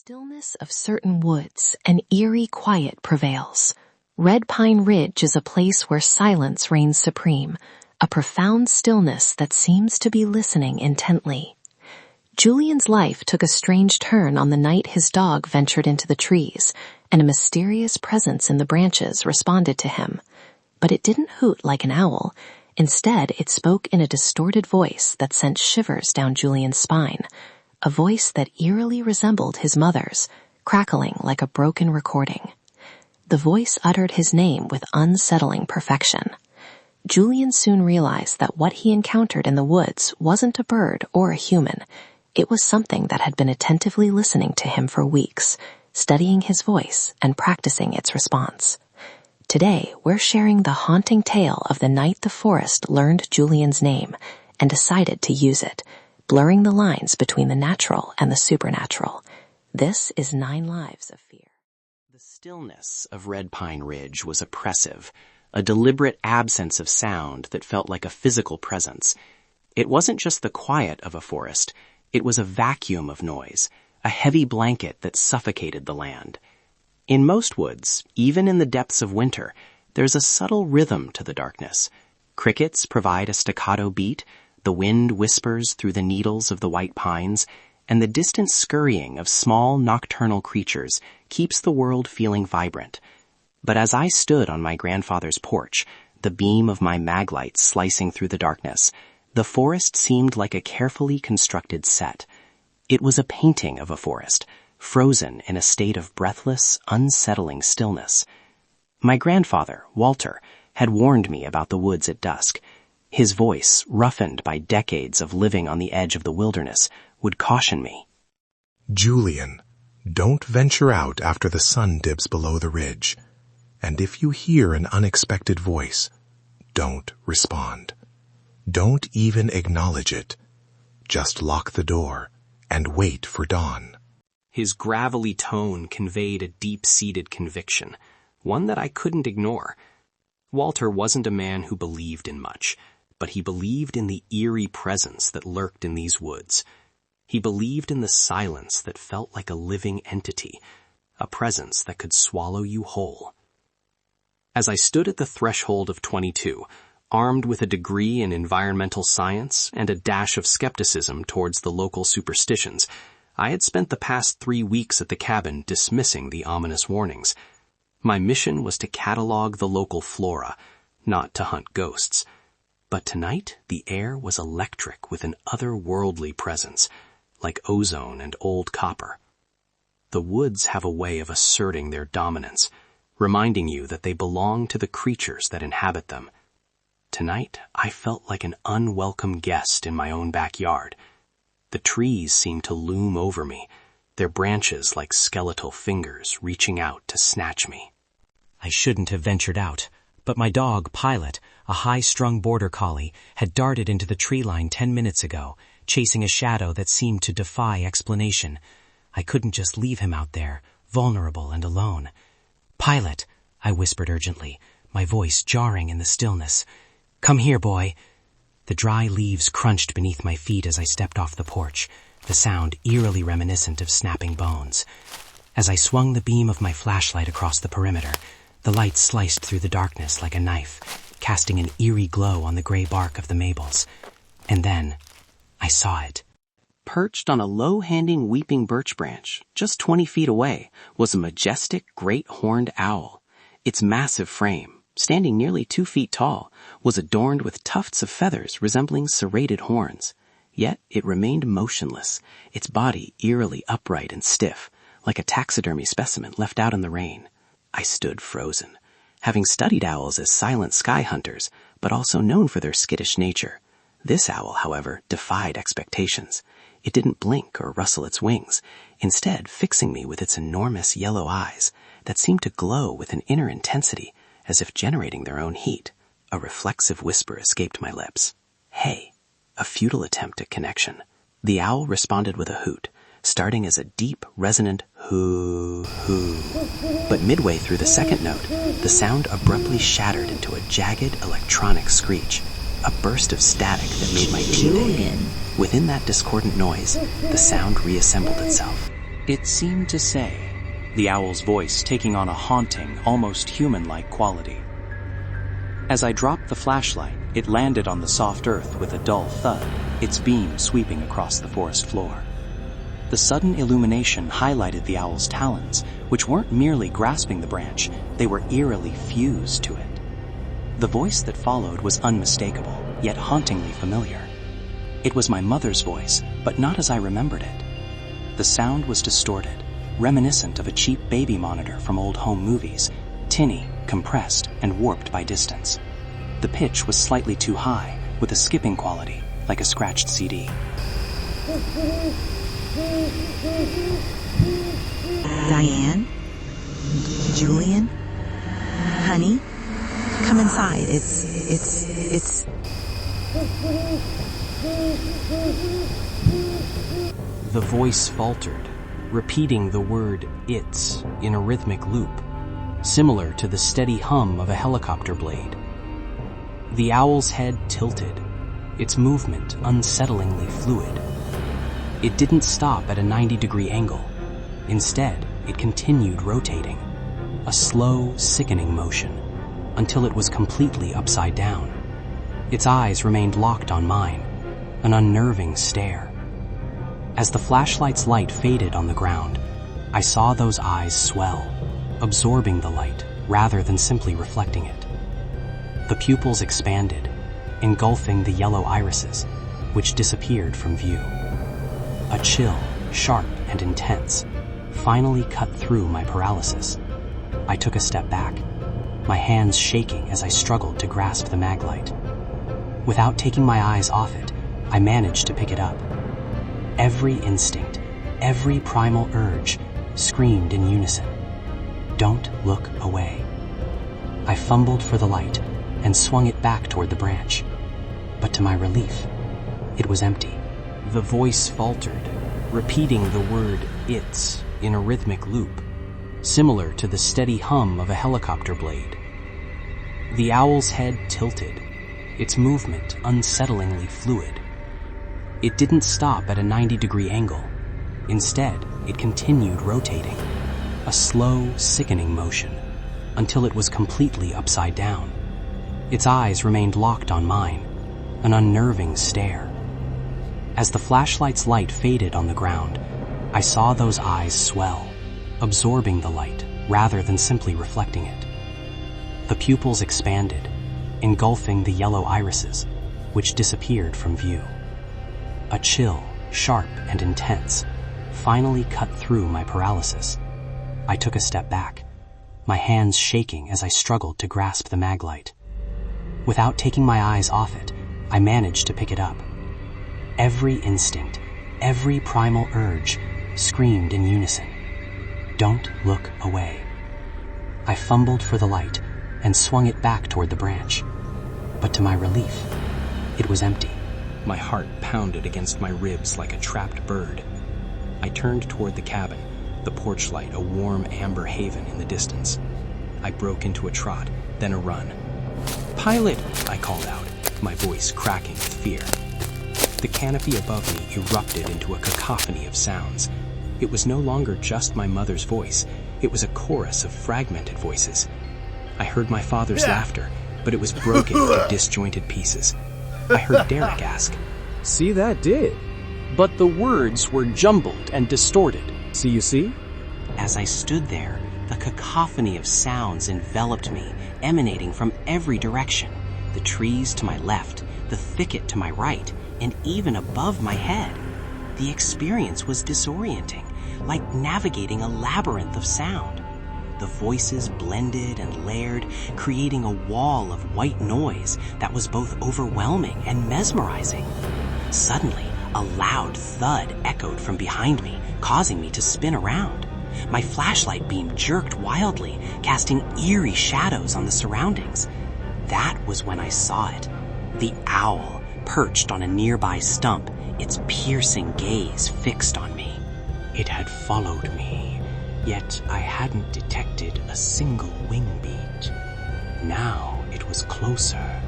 stillness of certain woods, an eerie quiet prevails. Red Pine Ridge is a place where silence reigns supreme, a profound stillness that seems to be listening intently. Julian's life took a strange turn on the night his dog ventured into the trees, and a mysterious presence in the branches responded to him. But it didn't hoot like an owl. Instead, it spoke in a distorted voice that sent shivers down Julian's spine, a voice that eerily resembled his mother's, crackling like a broken recording. The voice uttered his name with unsettling perfection. Julian soon realized that what he encountered in the woods wasn't a bird or a human. It was something that had been attentively listening to him for weeks, studying his voice and practicing its response. Today, we're sharing the haunting tale of the night the forest learned Julian's name and decided to use it, blurring the lines between the natural and the supernatural. This is 9 Lives of Fear. The stillness of Red Pine Ridge was oppressive, a deliberate absence of sound that felt like a physical presence. It wasn't just the quiet of a forest, it was a vacuum of noise, a heavy blanket that suffocated the land. In most woods, even in the depths of winter, there's a subtle rhythm to the darkness. Crickets provide a staccato beat, the wind whispers through the needles of the white pines, and the distant scurrying of small nocturnal creatures keeps the world feeling vibrant. But as I stood on my grandfather's porch, the beam of my maglight slicing through the darkness, the forest seemed like a carefully constructed set. It was a painting of a forest, frozen in a state of breathless, unsettling stillness. My grandfather, Walter, had warned me about the woods at dusk. His voice, roughened by decades of living on the edge of the wilderness, would caution me. Julian, don't venture out after the sun dips below the ridge. And if you hear an unexpected voice, don't respond. Don't even acknowledge it. Just lock the door and wait for dawn. His gravelly tone conveyed a deep-seated conviction, one that I couldn't ignore. Walter wasn't a man who believed in much, but he believed in the eerie presence that lurked in these woods. He believed in the silence that felt like a living entity, a presence that could swallow you whole. As I stood at the threshold of 22, armed with a degree in environmental science and a dash of skepticism towards the local superstitions, I had spent the past 3 weeks at the cabin dismissing the ominous warnings. My mission was to catalog the local flora, not to hunt ghosts. But tonight, the air was electric with an otherworldly presence, like ozone and old copper. The woods have a way of asserting their dominance, reminding you that they belong to the creatures that inhabit them. Tonight, I felt like an unwelcome guest in my own backyard. The trees seemed to loom over me, their branches like skeletal fingers reaching out to snatch me. I shouldn't have ventured out, but my dog, Pilot, a high-strung border collie, had darted into the tree line 10 minutes ago, chasing a shadow that seemed to defy explanation. I couldn't just leave him out there, vulnerable and alone. "Pilot," I whispered urgently, my voice jarring in the stillness. "Come here, boy." The dry leaves crunched beneath my feet as I stepped off the porch, the sound eerily reminiscent of snapping bones. As I swung the beam of my flashlight across the perimeter, the light sliced through the darkness like a knife, casting an eerie glow on the gray bark of the maples. And then, I saw it. Perched on a low-hanging weeping birch branch, just 20 feet away, was a majestic great horned owl. Its massive frame, standing nearly 2 feet tall, was adorned with tufts of feathers resembling serrated horns. Yet it remained motionless, its body eerily upright and stiff, like a taxidermy specimen left out in the rain. I stood frozen, having studied owls as silent sky hunters, but also known for their skittish nature. This owl, however, defied expectations. It didn't blink or rustle its wings, instead fixing me with its enormous yellow eyes that seemed to glow with an inner intensity, as if generating their own heat. A reflexive whisper escaped my lips. "Hey," a futile attempt at connection. The owl responded with a hoot, starting as a deep, resonant hoo, hoo. But midway through the second note, the sound abruptly shattered into a jagged electronic screech, a burst of static that made my teeth ache. Within that discordant noise, the sound reassembled itself. It seemed to say, the owl's voice taking on a haunting, almost human-like quality. As I dropped the flashlight, it landed on the soft earth with a dull thud, its beam sweeping across the forest floor. The sudden illumination highlighted the owl's talons, which weren't merely grasping the branch, they were eerily fused to it. The voice that followed was unmistakable, yet hauntingly familiar. It was my mother's voice, but not as I remembered it. The sound was distorted, reminiscent of a cheap baby monitor from old home movies, tinny, compressed, and warped by distance. The pitch was slightly too high, with a skipping quality, like a scratched CD. Diane? Julian? Honey? Come inside. It's... The voice faltered, repeating the word "it's" in a rhythmic loop, similar to the steady hum of a helicopter blade. The owl's head tilted, its movement unsettlingly fluid. It didn't stop at a 90-degree angle. Instead, it continued rotating, a slow, sickening motion, until it was completely upside down. Its eyes remained locked on mine, an unnerving stare. As the flashlight's light faded on the ground, I saw those eyes swell, absorbing the light rather than simply reflecting it. The pupils expanded, engulfing the yellow irises, which disappeared from view. A chill, sharp and intense, finally cut through my paralysis. I took a step back, my hands shaking as I struggled to grasp the maglite. Without taking my eyes off it, I managed to pick it up. Every instinct, every primal urge, screamed in unison. Don't look away. I fumbled for the light and swung it back toward the branch. But to my relief, it was empty. The voice faltered, repeating the word "it's" in a rhythmic loop, similar to the steady hum of a helicopter blade. The owl's head tilted, its movement unsettlingly fluid. It didn't stop at a 90-degree angle. Instead, it continued rotating, a slow, sickening motion, until it was completely upside down. Its eyes remained locked on mine, an unnerving stare. As the flashlight's light faded on the ground, I saw those eyes swell, absorbing the light rather than simply reflecting it. The pupils expanded, engulfing the yellow irises, which disappeared from view. A chill, sharp and intense, finally cut through my paralysis. I took a step back, my hands shaking as I struggled to grasp the maglite. Without taking my eyes off it, I managed to pick it up. Every instinct, every primal urge, screamed in unison. Don't look away. I fumbled for the light and swung it back toward the branch. But to my relief, it was empty. My heart pounded against my ribs like a trapped bird. I turned toward the cabin, the porch light a warm amber haven in the distance. I broke into a trot, then a run. "Pilot!" I called out, my voice cracking with fear. The canopy above me erupted into a cacophony of sounds. It was no longer just my mother's voice. It was a chorus of fragmented voices. I heard my father's laughter, but it was broken into disjointed pieces. I heard Derek ask, "See, that did." but the words were jumbled and distorted. "See, you see?" As I stood there, the cacophony of sounds enveloped me, emanating from every direction. The trees to my left, the thicket to my right, and even above my head. The experience was disorienting, like navigating a labyrinth of sound. The voices blended and layered, creating a wall of white noise that was both overwhelming and mesmerizing. Suddenly, a loud thud echoed from behind me, causing me to spin around. My flashlight beam jerked wildly, casting eerie shadows on the surroundings. That was when I saw it. The owl, perched on a nearby stump, its piercing gaze fixed on me. It had followed me, yet I hadn't detected a single wing beat. Now it was closer,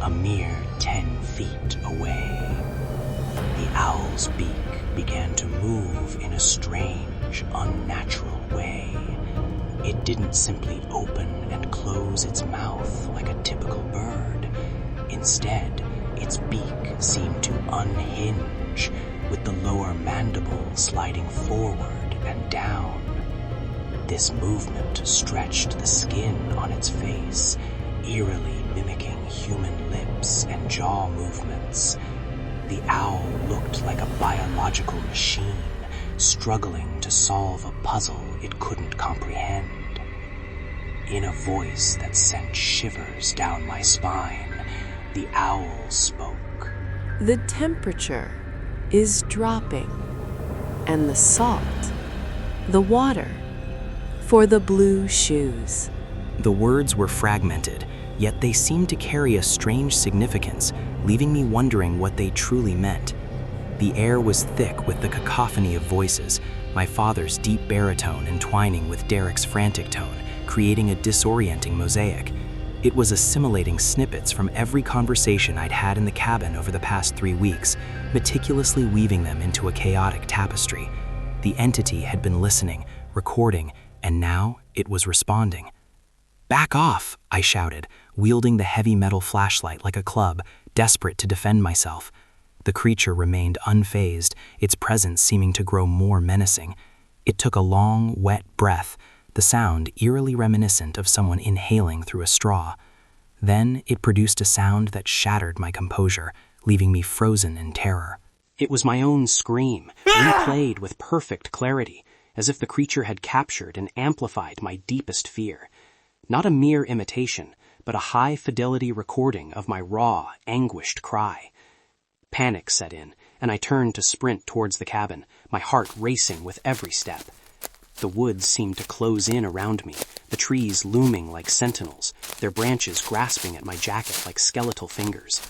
a mere 10 feet away. The owl's beak began to move in a strange, strange, unnatural way. It didn't simply open and close its mouth like a typical bird. Instead, its beak seemed to unhinge, with the lower mandible sliding forward and down. This movement stretched the skin on its face, eerily mimicking human lips and jaw movements. The owl looked like a biological machine, struggling to solve a puzzle it couldn't comprehend. In a voice that sent shivers down my spine, the owl spoke. The temperature is dropping, and the salt, the water, for the blue shoes. The words were fragmented, yet they seemed to carry a strange significance, leaving me wondering what they truly meant. The air was thick with the cacophony of voices, my father's deep baritone entwining with Derek's frantic tone, creating a disorienting mosaic. It was assimilating snippets from every conversation I'd had in the cabin over the past 3 weeks, meticulously weaving them into a chaotic tapestry. The entity had been listening, recording, and now it was responding. "Back off!" I shouted, wielding the heavy metal flashlight like a club, desperate to defend myself. The creature remained unfazed, its presence seeming to grow more menacing. It took a long, wet breath, the sound eerily reminiscent of someone inhaling through a straw. Then it produced a sound that shattered my composure, leaving me frozen in terror. It was my own scream, replayed with perfect clarity, as if the creature had captured and amplified my deepest fear. Not a mere imitation, but a high-fidelity recording of my raw, anguished cry. Panic set in, and I turned to sprint towards the cabin, my heart racing with every step. The woods seemed to close in around me, the trees looming like sentinels, their branches grasping at my jacket like skeletal fingers.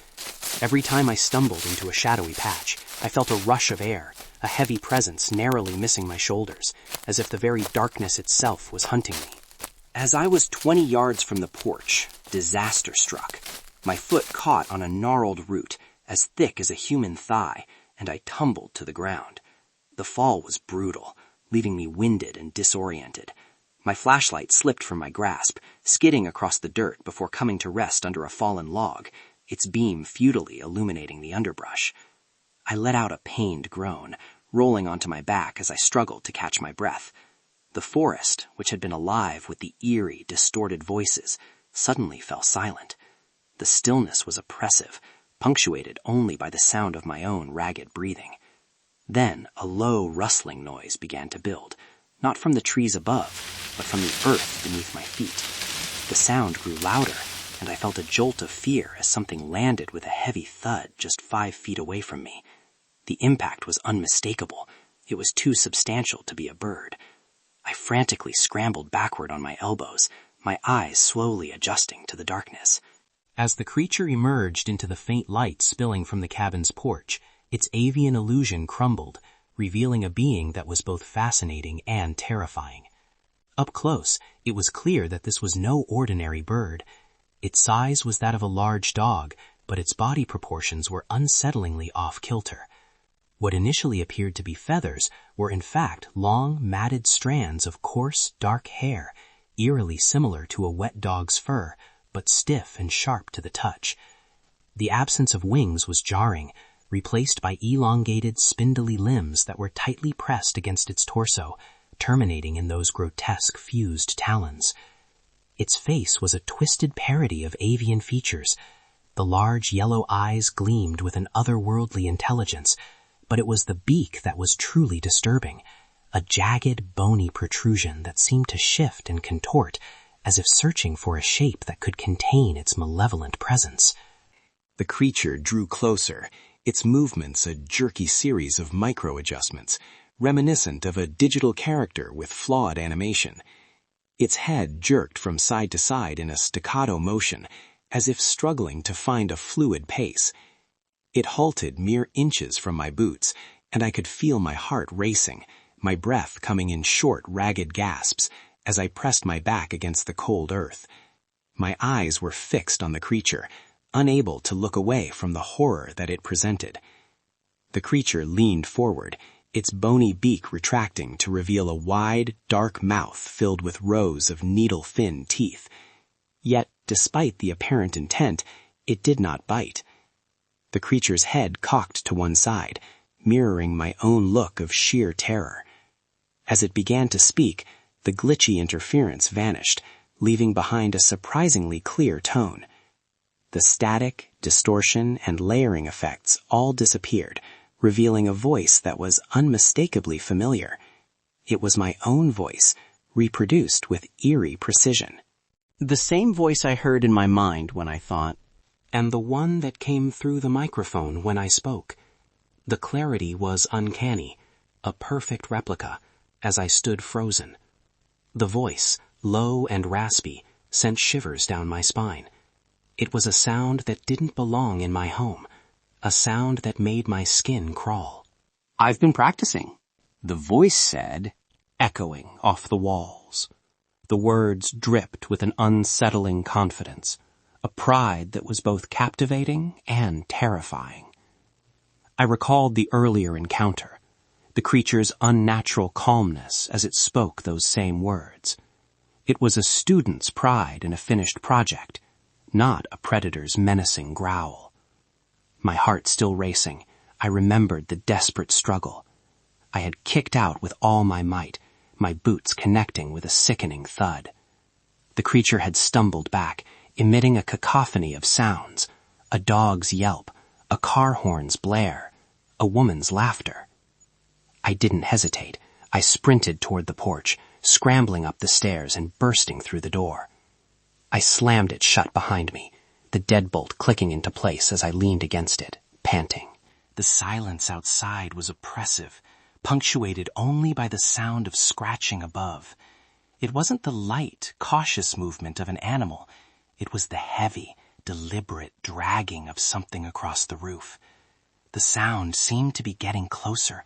Every time I stumbled into a shadowy patch, I felt a rush of air, a heavy presence narrowly missing my shoulders, as if the very darkness itself was hunting me. As I was 20 yards from the porch, disaster struck. My foot caught on a gnarled root, as thick as a human thigh, and I tumbled to the ground. The fall was brutal, leaving me winded and disoriented. My flashlight slipped from my grasp, skidding across the dirt before coming to rest under a fallen log, its beam futilely illuminating the underbrush. I let out a pained groan, rolling onto my back as I struggled to catch my breath. The forest, which had been alive with the eerie, distorted voices, suddenly fell silent. The stillness was oppressive, punctuated only by the sound of my own ragged breathing. Then a low rustling noise began to build, not from the trees above, but from the earth beneath my feet. The sound grew louder, and I felt a jolt of fear as something landed with a heavy thud just 5 feet away from me. The impact was unmistakable. It was too substantial to be a bird. I frantically scrambled backward on my elbows, my eyes slowly adjusting to the darkness. As the creature emerged into the faint light spilling from the cabin's porch, its avian illusion crumbled, revealing a being that was both fascinating and terrifying. Up close, it was clear that this was no ordinary bird. Its size was that of a large dog, but its body proportions were unsettlingly off-kilter. What initially appeared to be feathers were in fact long, matted strands of coarse, dark hair, eerily similar to a wet dog's fur, but stiff and sharp to the touch. The absence of wings was jarring, replaced by elongated, spindly limbs that were tightly pressed against its torso, terminating in those grotesque fused talons. Its face was a twisted parody of avian features. The large yellow eyes gleamed with an otherworldly intelligence, but it was the beak that was truly disturbing, a jagged, bony protrusion that seemed to shift and contort, as if searching for a shape that could contain its malevolent presence. The creature drew closer, its movements a jerky series of micro-adjustments, reminiscent of a digital character with flawed animation. Its head jerked from side to side in a staccato motion, as if struggling to find a fluid pace. It halted mere inches from my boots, and I could feel my heart racing, my breath coming in short, ragged gasps, as I pressed my back against the cold earth. My eyes were fixed on the creature, unable to look away from the horror that it presented. The creature leaned forward, its bony beak retracting to reveal a wide, dark mouth filled with rows of needle-thin teeth. Yet, despite the apparent intent, it did not bite. The creature's head cocked to one side, mirroring my own look of sheer terror. As it began to speak, the glitchy interference vanished, leaving behind a surprisingly clear tone. The static, distortion, and layering effects all disappeared, revealing a voice that was unmistakably familiar. It was my own voice, reproduced with eerie precision. The same voice I heard in my mind when I thought, and the one that came through the microphone when I spoke. The clarity was uncanny, a perfect replica, as I stood frozen. The voice, low and raspy, sent shivers down my spine. It was a sound that didn't belong in my home, a sound that made my skin crawl. "I've been practicing," the voice said, echoing off the walls. The words dripped with an unsettling confidence, a pride that was both captivating and terrifying. I recalled the earlier encounter, the creature's unnatural calmness as it spoke those same words. It was a student's pride in a finished project, not a predator's menacing growl. My heart still racing, I remembered the desperate struggle. I had kicked out with all my might, my boots connecting with a sickening thud. The creature had stumbled back, emitting a cacophony of sounds, a dog's yelp, a car horn's blare, a woman's laughter. I didn't hesitate. I sprinted toward the porch, scrambling up the stairs and bursting through the door. I slammed it shut behind me, the deadbolt clicking into place as I leaned against it, panting. The silence outside was oppressive, punctuated only by the sound of scratching above. It wasn't the light, cautious movement of an animal. It was the heavy, deliberate dragging of something across the roof. The sound seemed to be getting closer,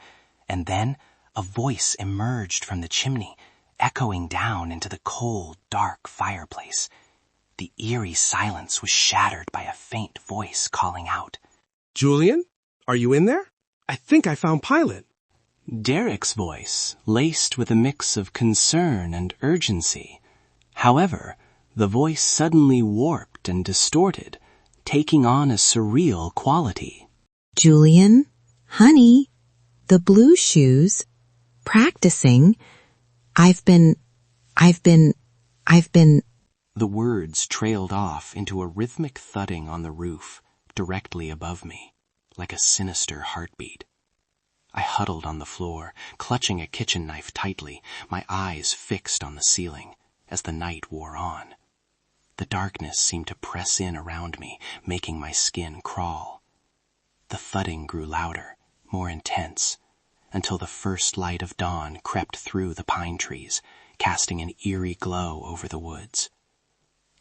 and then a voice emerged from the chimney, echoing down into the cold, dark fireplace. The eerie silence was shattered by a faint voice calling out, "Julian, are you in there? I think I found Pilot." Derek's voice, laced with a mix of concern and urgency. However, the voice suddenly warped and distorted, taking on a surreal quality. "Julian, honey, the blue shoes, practicing. I've been. The words trailed off into a rhythmic thudding on the roof, directly above me, like a sinister heartbeat. I huddled on the floor, clutching a kitchen knife tightly, my eyes fixed on the ceiling, as the night wore on. The darkness seemed to press in around me, making my skin crawl. The thudding grew louder, more intense, until the first light of dawn crept through the pine trees, casting an eerie glow over the woods.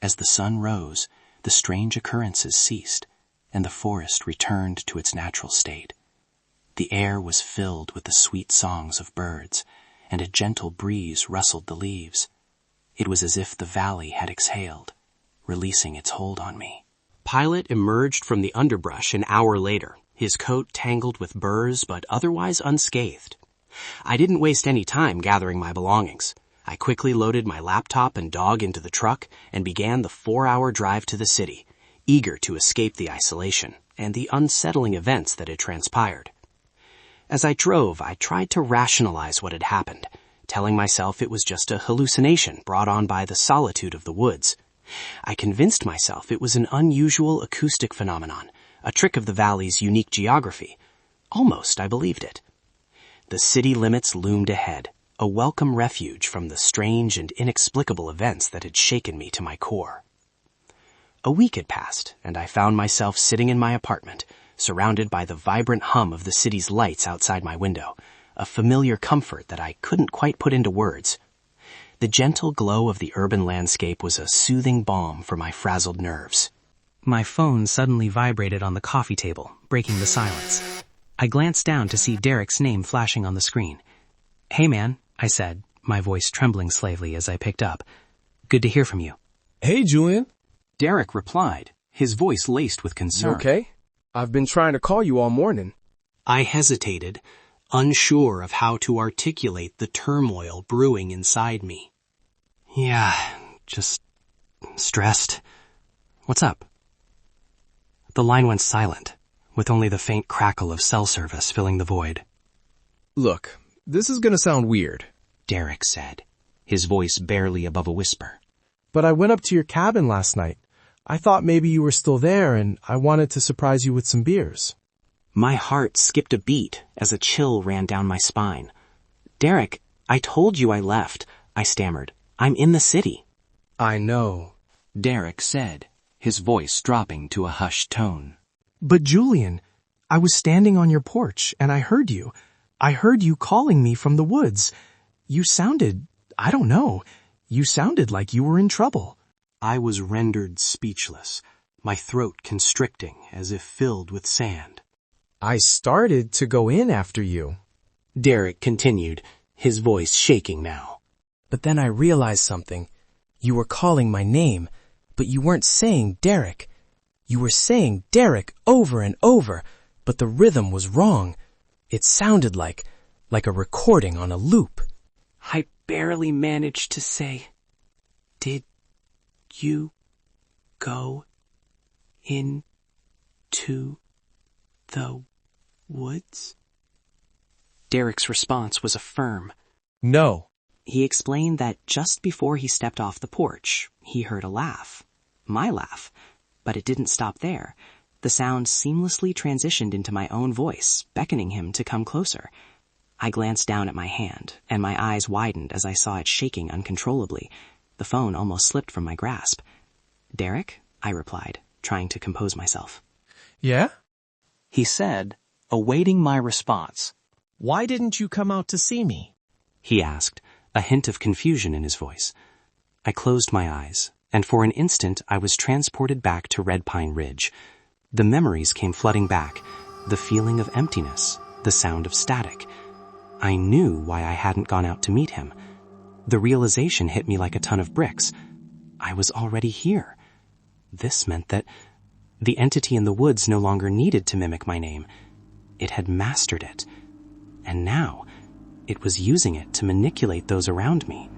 As the sun rose, the strange occurrences ceased, and the forest returned to its natural state. The air was filled with the sweet songs of birds, and a gentle breeze rustled the leaves. It was as if the valley had exhaled, releasing its hold on me. Pilot emerged from the underbrush an hour later, his coat tangled with burrs but otherwise unscathed. I didn't waste any time gathering my belongings. I quickly loaded my laptop and dog into the truck and began the 4-hour drive to the city, eager to escape the isolation and the unsettling events that had transpired. As I drove, I tried to rationalize what had happened, telling myself it was just a hallucination brought on by the solitude of the woods. I convinced myself it was an unusual acoustic phenomenon, a trick of the valley's unique geography. Almost I believed it. The city limits loomed ahead, a welcome refuge from the strange and inexplicable events that had shaken me to my core. A week had passed, and I found myself sitting in my apartment, surrounded by the vibrant hum of the city's lights outside my window, a familiar comfort that I couldn't quite put into words. The gentle glow of the urban landscape was a soothing balm for my frazzled nerves. My phone suddenly vibrated on the coffee table, breaking the silence. I glanced down to see Derek's name flashing on the screen. "Hey, man," I said, my voice trembling slightly as I picked up. "Good to hear from you." "Hey, Julian. Derek replied, his voice laced with concern. You okay? I've been trying to call you all morning." I hesitated, unsure of how to articulate the turmoil brewing inside me. Yeah, just stressed. What's up? The line went silent, with only the faint crackle of cell service filling the void. Look, this is gonna sound weird, Derek said, his voice barely above a whisper. but I went up to your cabin last night. I thought maybe you were still there and I wanted to surprise you with some beers. My heart skipped a beat as a chill ran down my spine. Derek, I told you I left, I stammered. I'm in the city. I know, Derek said, his voice dropping to a hushed tone. but Julian, I was standing on your porch and I heard you. I heard you calling me from the woods. You sounded, I don't know, you sounded like you were in trouble. I was rendered speechless, my throat constricting as if filled with sand. I started to go in after you. Derek continued, his voice shaking now. But then I realized something. You were calling my name, but you weren't saying Derek. You were saying Derek over and over, but the rhythm was wrong. It sounded like a recording on a loop. I barely managed to say, "Did you go into the woods?" Derek's response was a firm. No. He explained that just before he stepped off the porch, he heard a laugh. My laugh. But it didn't stop there. The sound seamlessly transitioned into my own voice, beckoning him to come closer. I glanced down at my hand, and my eyes widened as I saw it shaking uncontrollably. The phone almost slipped from my grasp. "Derek?" I replied, trying to compose myself. Yeah? He said, awaiting my response. Why didn't you come out to see me? He asked, a hint of confusion in his voice. I closed my eyes, and for an instant I was transported back to Red Pine Ridge. The memories came flooding back, the feeling of emptiness, the sound of static. I knew why I hadn't gone out to meet him. The realization hit me like a ton of bricks. I was already here. This meant that the entity in the woods no longer needed to mimic my name. It had mastered it. And now, it was using it to manipulate those around me.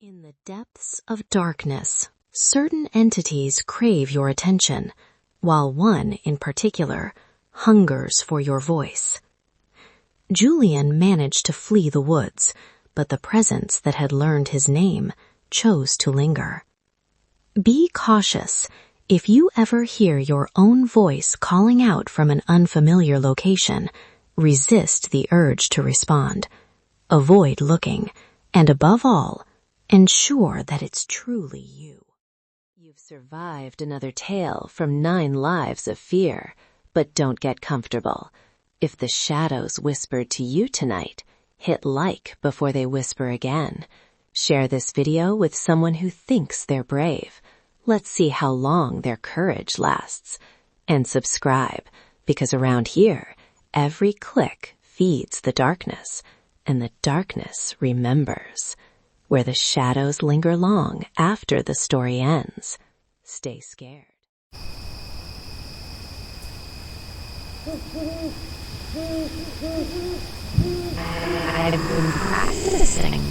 In the depths of darkness, certain entities crave your attention, while one in particular hungers for your voice. Julian managed to flee the woods, but the presence that had learned his name chose to linger. Be cautious. If you ever hear your own voice calling out from an unfamiliar location, resist the urge to respond. Avoid looking, and above all, ensure that it's truly you. You've survived another tale from 9 lives of fear, but don't get comfortable. If the shadows whispered to you tonight, hit like before they whisper again. Share this video with someone who thinks they're brave. Let's see how long their courage lasts. And subscribe, because around here, every click feeds the darkness, and the darkness remembers. Where the shadows linger long after the story ends. Stay scared. I've been practicing.